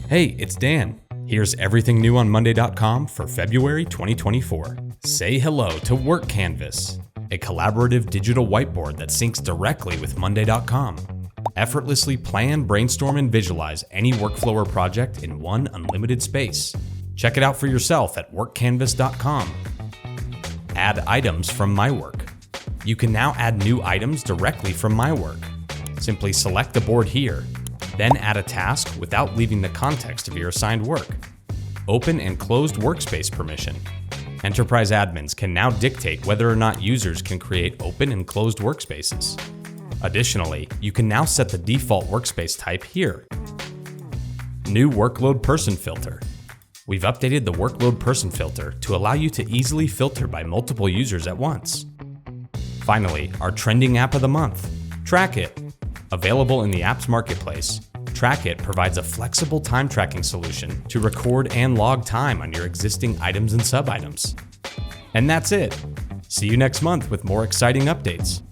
Hey, it's Dan. Here's everything new on monday.com for February 2024. Say hello to workcanvas, a collaborative digital whiteboard that syncs directly with monday.com. Effortlessly plan, brainstorm, and visualize any workflow or project in one unlimited space. Check it out for yourself at workcanvas.com. Add items from my work. You can now add new items directly from my work. Simply select the board here, then add a task without leaving the context of your assigned work. Open and closed workspace permission. Enterprise admins can now dictate whether or not users can create open and closed workspaces. Additionally, you can now set the default workspace type here. New workload person filter. We've updated the workload person filter to allow you to easily filter by multiple users at once. Finally, our trending app of the month, Tracket. Available in the apps marketplace, Tracket provides a flexible time tracking solution to record and log time on your existing items and sub-items. And that's it. See you next month with more exciting updates.